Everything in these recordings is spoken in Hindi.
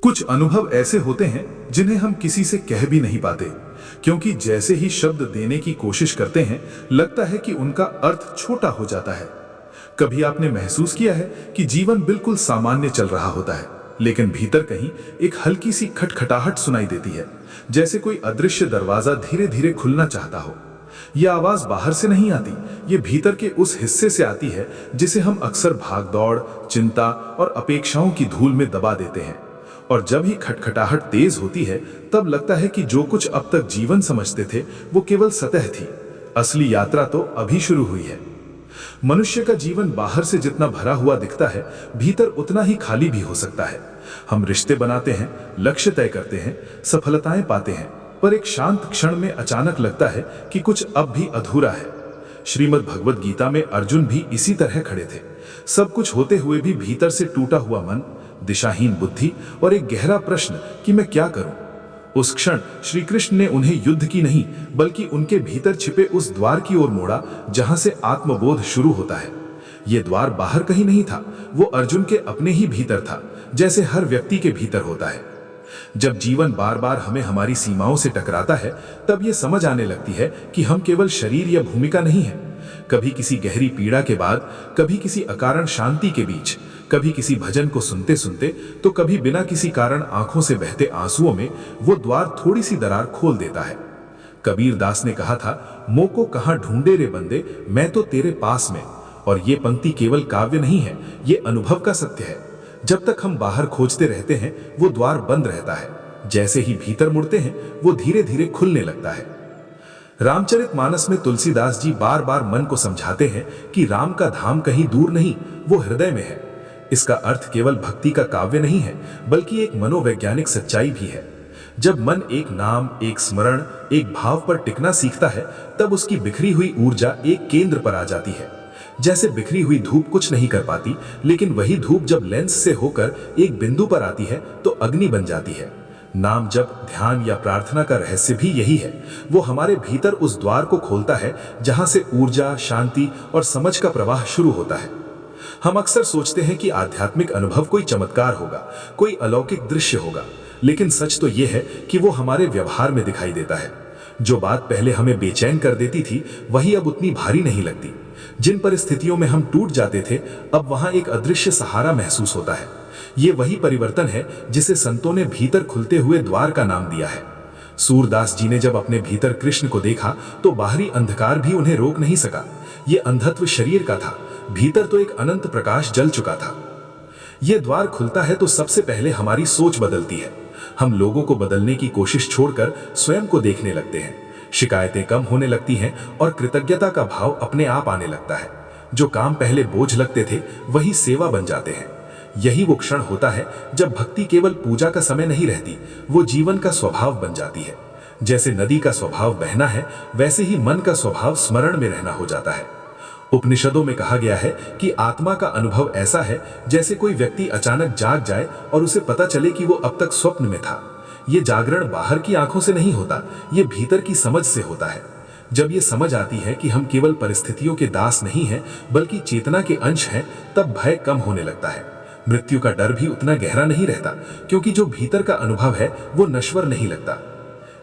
कुछ अनुभव ऐसे होते हैं जिन्हें हम किसी से कह भी नहीं पाते, क्योंकि जैसे ही शब्द देने की कोशिश करते हैं लगता है कि उनका अर्थ छोटा हो जाता है। कभी आपने महसूस किया है कि जीवन बिल्कुल सामान्य चल रहा होता है, लेकिन भीतर कहीं एक हल्की सी खटखटाहट सुनाई देती है, जैसे कोई अदृश्य दरवाजा धीरे धीरे खुलना चाहता हो। यह आवाज बाहर से नहीं आती, ये भीतर के उस हिस्से से आती है जिसे हम अक्सर भागदौड़, चिंता और अपेक्षाओं की धूल में दबा देते हैं। और जब ही खटखटाहट तेज होती है तब लगता है कि जो कुछ अब तक जीवन समझते थे वो केवल सतह थी, असली यात्रा तो अभी शुरू हुई है। मनुष्य का जीवन बाहर से जितना भरा हुआ दिखता है, भीतर उतना ही खाली भी हो सकता है। हम रिश्ते बनाते हैं, लक्ष्य तय करते हैं, सफलताएं पाते हैं, पर एक शांत क्षण में अचानक लगता है कि कुछ अब भी अधूरा है। श्रीमद् भगवद गीता में अर्जुन भी इसी तरह खड़े थे, सब कुछ होते हुए भी भीतर से टूटा हुआ मन, दिशाहीन बुद्धि और एक गहरा प्रश्न कि मैं क्या करूं। उस क्षण श्री कृष्ण ने उन्हें युद्ध की नहीं बल्कि उनके भीतर छिपे उस द्वार की ओर मोड़ा जहां से आत्मबोध शुरू होता है। यह द्वार बाहर कहीं नहीं था, वो अर्जुन के अपने ही भीतर था, जैसे हर व्यक्ति के भीतर होता है। जब जीवन बार बार हमें हमारी सीमाओं से टकराता है तब यह समझ आने लगती है कि हम केवल शरीर या भूमिका नहीं है। कभी किसी गहरी पीड़ा के बाद, कभी किसी अकारण शांति के बीच, कभी किसी भजन को सुनते सुनते, तो कभी बिना किसी कारण आंखों से बहते आंसुओं में वो द्वार थोड़ी सी दरार खोल देता है। कबीर दास ने कहा था, मोको कहां ढूंढे रे बंदे, मैं तो तेरे पास में। और ये पंक्ति केवल काव्य नहीं है, ये अनुभव का सत्य है। जब तक हम बाहर खोजते रहते हैं वो द्वार बंद रहता है, जैसे ही भीतर मुड़ते हैं वो धीरे धीरे खुलने लगता है। रामचरितमानस में तुलसीदास जी बार बार मन को समझाते हैं कि राम का धाम कहीं दूर नहीं, वो हृदय में है। इसका अर्थ केवल भक्ति का काव्य नहीं है बल्कि एक मनोवैज्ञानिक सच्चाई भी है। जब मन एक नाम, एक स्मरण, एक भाव पर टिकना सीखता है तब उसकी बिखरी हुई ऊर्जा एक केंद्र पर आ जाती है। जैसे बिखरी हुई धूप कुछ नहीं कर पाती, लेकिन वही धूप जब लेंस से होकर एक बिंदु पर आती है तो अग्नि बन जाती है। नाम जप, ध्यान या प्रार्थना का रहस्य भी यही है। वो हमारे भीतर उस द्वार को खोलता है जहां से ऊर्जा, शांति और समझ का प्रवाह शुरू होता है। हम अक्सर सोचते हैं कि आध्यात्मिक अनुभव कोई चमत्कार होगा, कोई अलौकिक दृश्य होगा, लेकिन सच तो यह है कि वो हमारे व्यवहार में दिखाई देता है। जो बात पहले हमें बेचैन कर देती थी वही अब उतनी भारी नहीं लगती। जिन परिस्थितियों में हम टूट जाते थे अब वहां एक अदृश्य सहारा महसूस होता है। ये वही परिवर्तन है जिसे संतों ने भीतर खुलते हुए द्वार का नाम दिया है। सूरदास जी ने जब अपने भीतर कृष्ण को देखा तो बाहरी अंधकार भी उन्हें रोक नहीं सका। ये अंधत्व शरीर का था, भीतर तो एक अनंत प्रकाश जल चुका था। यह द्वार खुलता है तो सबसे पहले हमारी सोच बदलती है। हम लोगों को बदलने की कोशिश छोड़कर स्वयं को देखने लगते हैं। शिकायतें कम होने लगती हैं और कृतज्ञता का भाव अपने आप आने लगता है। जो काम पहले बोझ लगते थे वही सेवा बन जाते हैं। यही वो क्षण होता है जब भक्ति केवल पूजा का समय नहीं रहती, वो जीवन का स्वभाव बन जाती है। जैसे नदी का स्वभाव बहना है, वैसे ही मन का स्वभाव स्मरण में रहना हो जाता है। उपनिषदों में कहा गया है कि आत्मा का अनुभव ऐसा है जैसे कोई व्यक्ति अचानक जाग जाए और उसे पता चले कि वो अब तक स्वप्न में था। ये जागरण बाहर की आंखों से नहीं होता, ये भीतर की समझ से होता है। जब ये समझ आती है कि हम केवल परिस्थितियों के दास नहीं हैं बल्कि चेतना के अंश हैं, तब भय कम होने लगता है। मृत्यु का डर भी उतना गहरा नहीं रहता, क्योंकि जो भीतर का अनुभव है वो नश्वर नहीं लगता।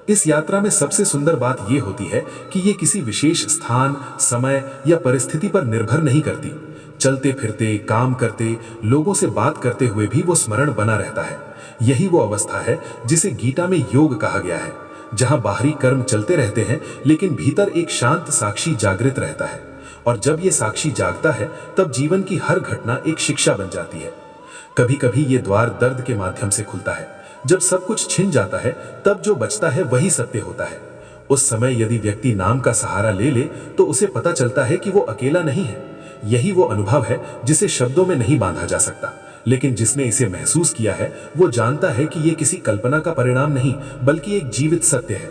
इस यात्रा में सबसे सुंदर बात यह होती है कि ये किसी विशेष स्थान, समय या परिस्थिति पर निर्भर नहीं करती। चलते फिरते, काम करते, लोगों से बात करते हुए भी वो स्मरण बना रहता है। यही वो अवस्था है जिसे गीता में योग कहा गया है, जहां बाहरी कर्म चलते रहते हैं लेकिन भीतर एक शांत साक्षी जागृत रहता है। और जब ये साक्षी जागता है तब जीवन की हर घटना एक शिक्षा बन जाती है। कभी कभी ये द्वार दर्द के माध्यम से खुलता है। जब सब कुछ छिन जाता है तब जो बचता है वही सत्य होता है। उस समय यदि व्यक्ति नाम का सहारा ले ले तो उसे पता चलता है कि वो अकेला नहीं है। यही वो अनुभव है जिसे शब्दों में नहीं बांधा जा सकता, लेकिन जिसने इसे महसूस किया है वो जानता है कि ये किसी कल्पना का परिणाम नहीं बल्कि एक जीवित सत्य है।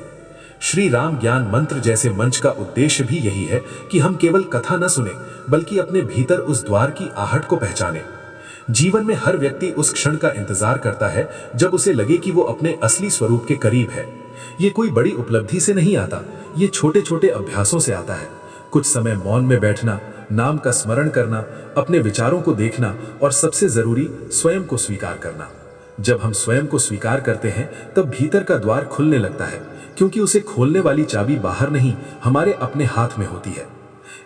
श्री राम ज्ञान मंत्र जैसे मंच का उद्देश्य भी यही है कि हम केवल कथा न सुने बल्कि अपने भीतर उस द्वार की आहट को पहचाने। जीवन में हर व्यक्ति उस क्षण का इंतजार करता है जब उसे लगे कि वो अपने असली स्वरूप के करीब है। ये कोई बड़ी उपलब्धि से नहीं आता, ये छोटे छोटे अभ्यासों से आता है। कुछ समय मौन में बैठना, नाम का स्मरण करना, अपने विचारों को देखना और सबसे जरूरी स्वयं को स्वीकार करना। जब हम स्वयं को स्वीकार करते हैं तब भीतर का द्वार खुलने लगता है, क्योंकि उसे खोलने वाली चाबी बाहर नहीं, हमारे अपने हाथ में होती है।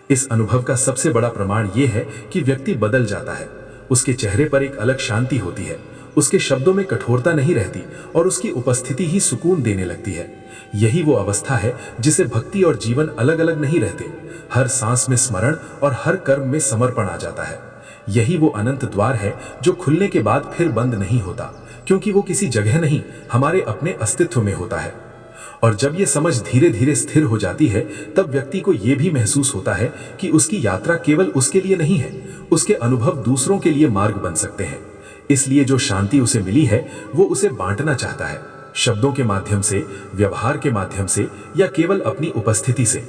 इस अनुभव का सबसे बड़ा प्रमाण यह है कि व्यक्ति बदल जाता है। उसके चेहरे पर एक अलग शांति होती है, उसके शब्दों में कठोरता नहीं रहती और उसकी उपस्थिति ही सुकून देने लगती है। यही वो अवस्था है जिसे भक्ति और जीवन अलग अलग नहीं रहते। हर सांस में स्मरण और हर कर्म में समर्पण आ जाता है। यही वो अनंत द्वार है जो खुलने के बाद फिर बंद नहीं होता, क्योंकि वो किसी जगह नहीं, हमारे अपने अस्तित्व में होता है। और जब ये समझ धीरे धीरे स्थिर हो जाती है, तब व्यक्ति को ये भी महसूस होता है कि उसकी यात्रा केवल उसके लिए नहीं है, उसके अनुभव दूसरों के लिए मार्ग बन सकते हैं। इसलिए जो शांति उसे मिली है वो उसे बांटना चाहता है, शब्दों के माध्यम से, व्यवहार के माध्यम से, या केवल अपनी उपस्थिति से।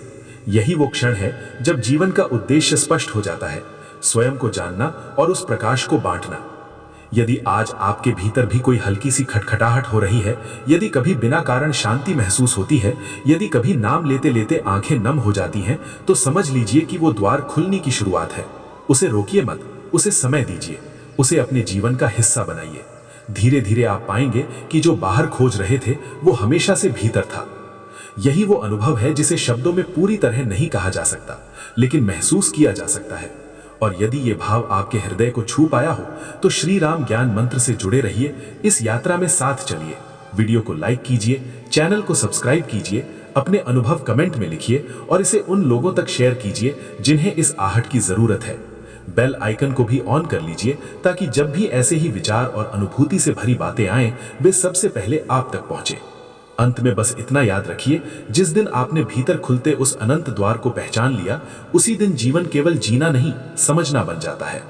यही वो क्षण है जब जीवन का उद्देश्य स्पष्ट हो जाता है, स्वयं को जानना और उस प्रकाश को बांटना। यदि आज आपके भीतर भी कोई हल्की सी खटखटाहट हो रही है, यदि कभी बिना कारण शांति महसूस होती है, यदि कभी नाम लेते लेते आंखें नम हो जाती हैं, तो समझ लीजिए कि वो द्वार खुलने की शुरुआत है। उसे रोकिए मत, उसे समय दीजिए, उसे अपने जीवन का हिस्सा बनाइए। धीरे धीरे आप पाएंगे कि जो बाहर खोज रहे थे वो हमेशा से भीतर था। यही वो अनुभव है जिसे शब्दों में पूरी तरह नहीं कहा जा सकता, लेकिन महसूस किया जा सकता है। और यदि ये भाव आपके हृदय को छू पाया हो तो श्री राम ज्ञान मंत्र से जुड़े रहिए, इस यात्रा में साथ चलिए। वीडियो को लाइक कीजिए, चैनल को सब्सक्राइब कीजिए, अपने अनुभव कमेंट में लिखिए और इसे उन लोगों तक शेयर कीजिए जिन्हें इस आहट की जरूरत है। बेल आइकन को भी ऑन कर लीजिए ताकि जब भी ऐसे ही विचार और अनुभूति से भरी बातें आएं, वे सबसे पहले आप तक पहुंचे। अंत में बस इतना याद रखिए, जिस दिन आपने भीतर खुलते उस अनंत द्वार को पहचान लिया, उसी दिन जीवन केवल जीना नहीं, समझना बन जाता है।